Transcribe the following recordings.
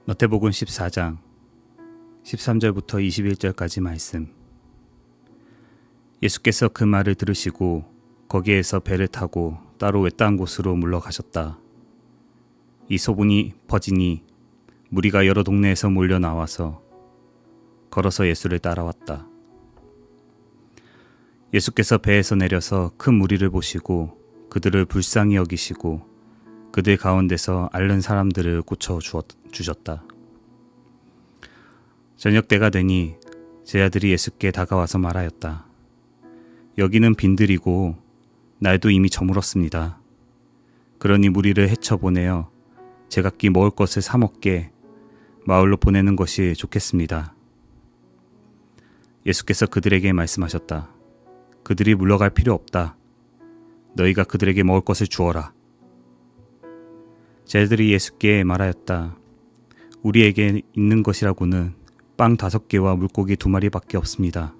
마태복음 14장 13절부터 21절까지 말씀. 예수께서 그 말을 들으시고 거기에서 배를 타고 따로 외딴 곳으로 물러가셨다. 이 소문이 퍼지니 무리가 여러 동네에서 몰려 나와서 걸어서 예수를 따라왔다. 예수께서 배에서 내려서 큰 무리를 보시고 그들을 불쌍히 여기시고 그들 가운데서 앓는 사람들을 고쳐 주셨다. 저녁 때가 되니 제자들이 예수께 다가와서 말하였다. 여기는 빈들이고 날도 이미 저물었습니다. 그러니 무리를 헤쳐보내어 제각기 먹을 것을 사 먹게 마을로 보내는 것이 좋겠습니다. 예수께서 그들에게 말씀하셨다. 그들이 물러갈 필요 없다. 너희가 그들에게 먹을 것을 주어라. 제자들이 예수께 말하였다. 우리에게 있는 것이라고는 빵 5개와 물고기 2마리밖에 없습니다.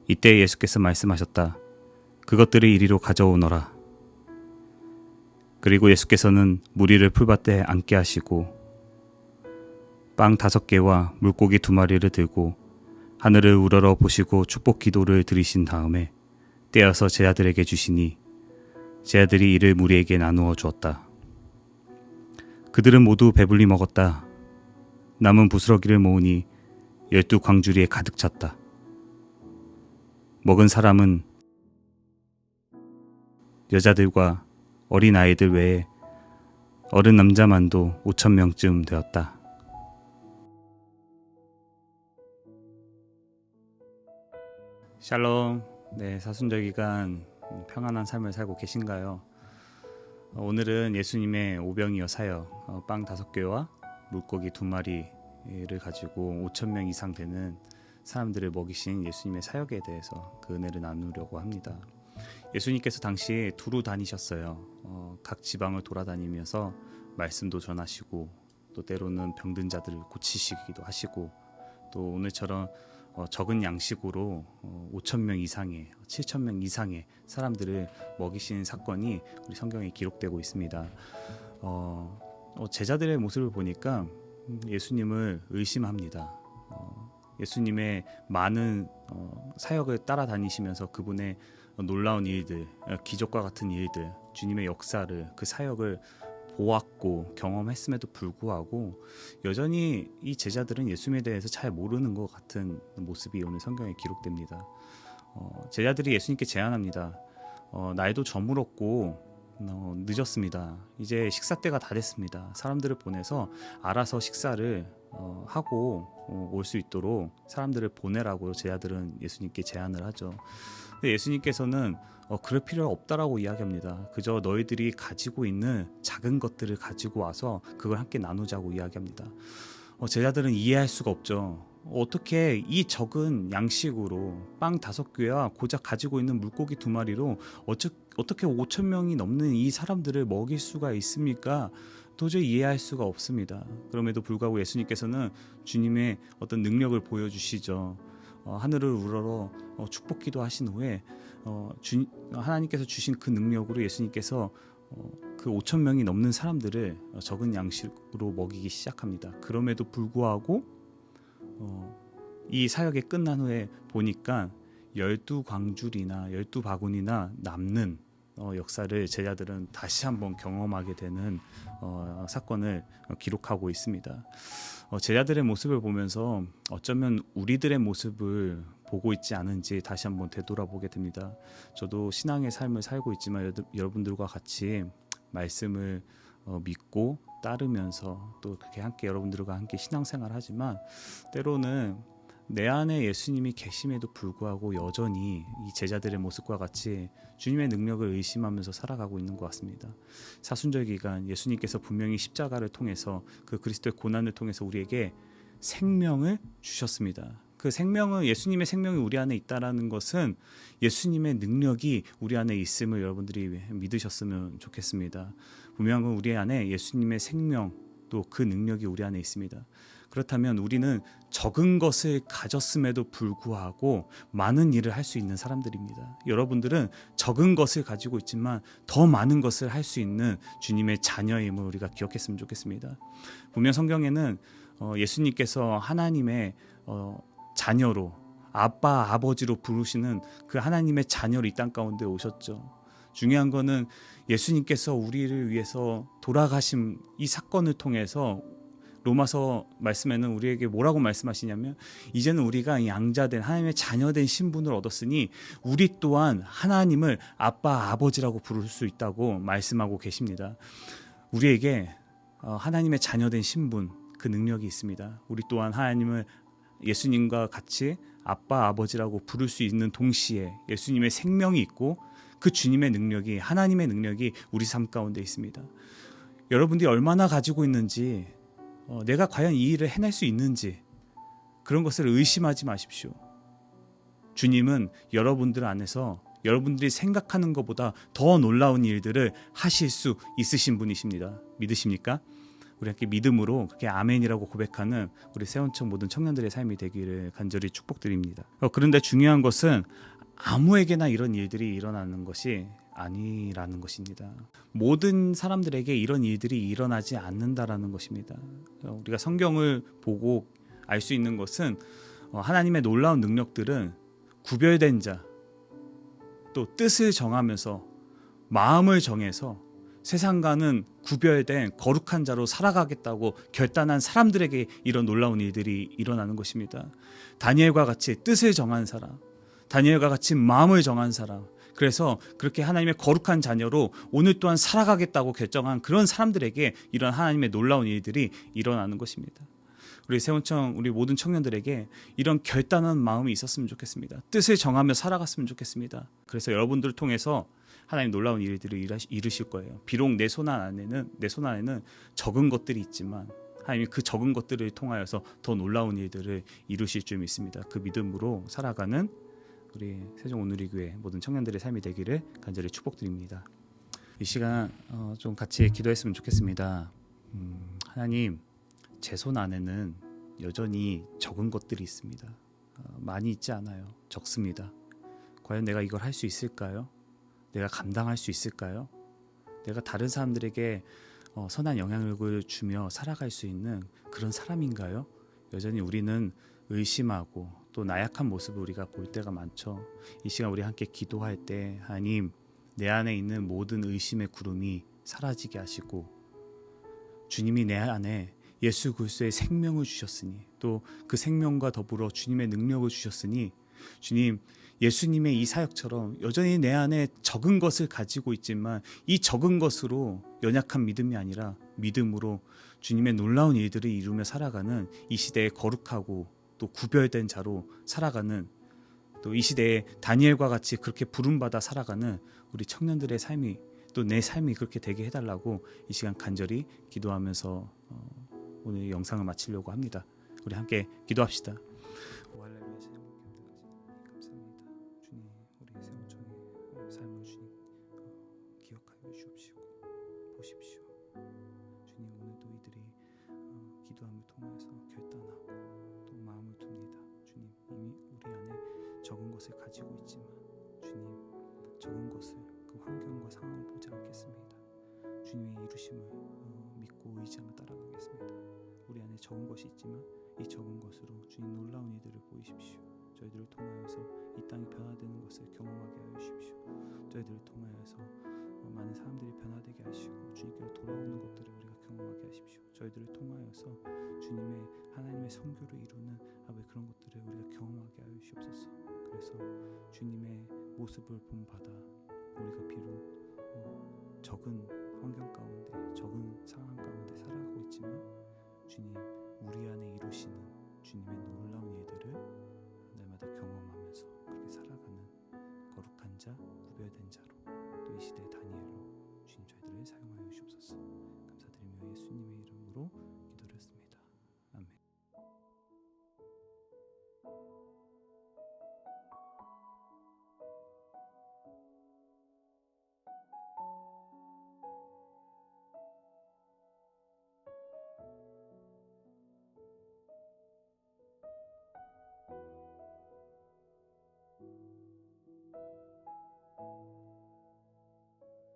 이때 예수께서 말씀하셨다. 그것들을 이리로 가져오너라. 그리고 예수께서는 무리를 풀밭에 앉게 하시고 빵 5개와 물고기 2마리를 들고 하늘을 우러러 보시고 축복 기도를 드리신 다음에 떼어서 제자들에게 주시니 제자들이 이를 무리에게 나누어 주었다. 그들은 모두 배불리 먹었다. 남은 부스러기를 모으니 12광주리에 가득 찼다. 먹은 사람은 여자들과 어린 아이들 외에 어른 남자만도 5,000명쯤 되었다. 샬롬. 사순절 기간 평안한 삶을 살고 계신가요? 오늘은 예수님의 오병이어 사역, 빵 5개와 물고기 2마리를 가지고 5,000명 이상 되는 사람들을 먹이신 예수님의 사역에 대해서 그 은혜를 나누려고 합니다. 예수님께서 당시 두루 다니셨어요. 각 지방을 돌아다니면서 말씀도 전하시고 또 때로는 병든 자들을 고치시기도 하시고 또 오늘처럼 적은 양식으로 5,000명 이상의 7,000명 이상의 사람들을 먹이신 사건이 우리 성경에 기록되고 있습니다. 제자들의 모습을 보니까 예수님을 의심합니다. 예수님의 많은 사역을 따라다니시면서 그분의 놀라운 일들, 기적과 같은 일들, 주님의 역사를, 그 사역을 보았고 경험했음에도 불구하고 여전히 이 제자들은 예수님에 대해서 잘 모르는 것 같은 모습이 오늘 성경에 기록됩니다. 제자들이 예수님께 제안합니다. 날도 저물었고 늦었습니다. 이제 식사 때가 다 됐습니다. 사람들을 보내서 알아서 식사를 하고 올 수 있도록 사람들을 보내라고 제자들은 예수님께 제안을 하죠. 근데 예수님께서는 그럴 필요 없다라고 이야기합니다. 그저 너희들이 가지고 있는 작은 것들을 가지고 와서 그걸 함께 나누자고 이야기합니다. 제자들은 이해할 수가 없죠. 어떻게 이 적은 양식으로 빵 5개와 고작 가지고 있는 물고기 2마리로 어떻게 5,000명이 넘는 이 사람들을 먹일 수가 있습니까? 도저히 이해할 수가 없습니다. 그럼에도 불구하고 예수님께서는 주님의 어떤 능력을 보여주시죠. 하늘을 우러러 축복기도 하신 후에 하나님께서 주신 그 능력으로 예수님께서 그 5,000명이 넘는 사람들을 적은 양식으로 먹이기 시작합니다. 그럼에도 불구하고 이 사역이 끝난 후에 보니까 12광줄이나 12바구니나 남는 역사를 제자들은 다시 한번 경험하게 되는 사건을 기록하고 있습니다. 제자들의 모습을 보면서 어쩌면 우리들의 모습을 보고 있지 않은지 다시 한번 되돌아보게 됩니다. 저도 신앙의 삶을 살고 있지만 여러분들과 같이 말씀을 믿고 따르면서 또 그렇게 함께 여러분들과 함께 신앙생활을 하지만 때로는 내 안에 예수님이 계심에도 불구하고 여전히 이 제자들의 모습과 같이 주님의 능력을 의심하면서 살아가고 있는 것 같습니다. 사순절 기간 예수님께서 분명히 십자가를 통해서 그 그리스도의 고난을 통해서 우리에게 생명을 주셨습니다. 그 생명은 예수님의 생명이 우리 안에 있다라는 것은 예수님의 능력이 우리 안에 있음을 여러분들이 믿으셨으면 좋겠습니다. 분명한 건 우리 안에 예수님의 생명 또 그 능력이 우리 안에 있습니다. 그렇다면 우리는 적은 것을 가졌음에도 불구하고 많은 일을 할 수 있는 사람들입니다. 여러분들은 적은 것을 가지고 있지만 더 많은 것을 할 수 있는 주님의 자녀임을 우리가 기억했으면 좋겠습니다. 분명 성경에는 예수님께서 하나님의 자녀로, 아빠 아버지로 부르시는 그 하나님의 자녀로 이 땅 가운데 오셨죠. 중요한 거는 예수님께서 우리를 위해서 돌아가신 이 사건을 통해서 로마서 말씀에는 우리에게 뭐라고 말씀하시냐면, 이제는 우리가 양자된 하나님의 자녀된 신분을 얻었으니 우리 또한 하나님을 아빠 아버지라고 부를 수 있다고 말씀하고 계십니다. 우리에게 하나님의 자녀된 신분, 그 능력이 있습니다. 우리 또한 하나님을 예수님과 같이 아빠 아버지라고 부를 수 있는 동시에 예수님의 생명이 있고 그 주님의 능력이, 하나님의 능력이 우리 삶 가운데 있습니다. 여러분들이 얼마나 가지고 있는지, 내가 과연 이 일을 해낼 수 있는지, 그런 것을 의심하지 마십시오. 주님은 여러분들 안에서 여러분들이 생각하는 것보다 더 놀라운 일들을 하실 수 있으신 분이십니다. 믿으십니까? 우리 함께 믿음으로 그렇게 아멘이라고 고백하는 우리 세원청 모든 청년들의 삶이 되기를 간절히 축복드립니다. 그런데 중요한 것은 아무에게나 이런 일들이 일어나는 것이 아니라는 것입니다. 모든 사람들에게 이런 일들이 일어나지 않는다라는 것입니다. 우리가 성경을 보고 알 수 있는 것은 하나님의 놀라운 능력들은 구별된 자, 또 뜻을 정하면서 마음을 정해서 세상과는 구별된 거룩한 자로 살아가겠다고 결단한 사람들에게 이런 놀라운 일들이 일어나는 것입니다. 다니엘과 같이 뜻을 정한 사람, 다니엘과 같이 마음을 정한 사람, 그래서 그렇게 하나님의 거룩한 자녀로 오늘 또한 살아가겠다고 결정한 그런 사람들에게 이런 하나님의 놀라운 일들이 일어나는 것입니다. 우리 세원청, 우리 모든 청년들에게 이런 결단한 마음이 있었으면 좋겠습니다. 뜻을 정하며 살아갔으면 좋겠습니다. 그래서 여러분들을 통해서 하나님 놀라운 일들을 이루실 거예요. 비록 내 손 안에는 적은 것들이 있지만 하나님이 그 적은 것들을 통하여서 더 놀라운 일들을 이루실 줄 믿습니다. 그 믿음으로 살아가는 우리 세종 온누리교회 모든 청년들의 삶이 되기를 간절히 축복드립니다. 이 시간 좀 같이 기도했으면 좋겠습니다. 하나님, 제 손 안에는 여전히 적은 것들이 있습니다. 많이 있지 않아요. 적습니다. 과연 내가 이걸 할 수 있을까요? 내가 감당할 수 있을까요? 내가 다른 사람들에게 선한 영향력을 주며 살아갈 수 있는 그런 사람인가요? 여전히 우리는 의심하고 또 나약한 모습을 우리가 볼 때가 많죠. 이 시간 우리 함께 기도할 때 하나님, 내 안에 있는 모든 의심의 구름이 사라지게 하시고 주님이 내 안에 예수 그리스도의 생명을 주셨으니 또 그 생명과 더불어 주님의 능력을 주셨으니 주님, 예수님의 이 사역처럼 여전히 내 안에 적은 것을 가지고 있지만 이 적은 것으로 연약한 믿음이 아니라 믿음으로 주님의 놀라운 일들을 이루며 살아가는 이 시대에 거룩하고 또 구별된 자로 살아가는, 또 이 시대에 다니엘과 같이 그렇게 부름받아 살아가는 우리 청년들의 삶이, 또 내 삶이 그렇게 되게 해달라고 이 시간 간절히 기도하면서 오늘 영상을 마치려고 합니다. 우리 함께 기도합시다. 삶을 주님 기억하여 주옵시고 보십시오. 주님, 오늘도 이들이 기도함을 통해서 결단하고 또 마음을 둡니다. 주님, 이미 우리 안에 적은 것을 가지고 있지만 주님, 적은 것을 그 환경과 상황을 보지 않겠습니다. 주님의 이루심을 믿고 의지하며 따라가겠습니다. 우리 안에 적은 것이 있지만 이 적은 것으로 주님 놀라운 일들을 보이십시오. 저희들을 통하여서 이 땅이 변화되는 것을 경험하게 하여 주십시오. 저희들을 통하여서 많은 사람들이 변화되게 하시고 주님께로 돌아오는 것들을 우리가 경험하게 하십시오. 저희들을 통하여서 주님의 하나님의 선교를 이루는 아버지 그런 것들을 우리가 경험하게 하여 주옵소서. 그래서 주님의 모습을 본받아 우리가 비록 적은 환경 가운데, 적은 상황 가운데 살아가고 있지만 주님, 우리 안에 이루시는 주님의 놀라운 일들을 날마다 경험하면서 그렇게 살아가는 거룩한 자, 구별된 자로, 또 이 시대의 다니엘로 주님 저희들을 사용하여 주옵소서. 감사드리며 예수님의 이름으로 기도드렸습니다. 아멘.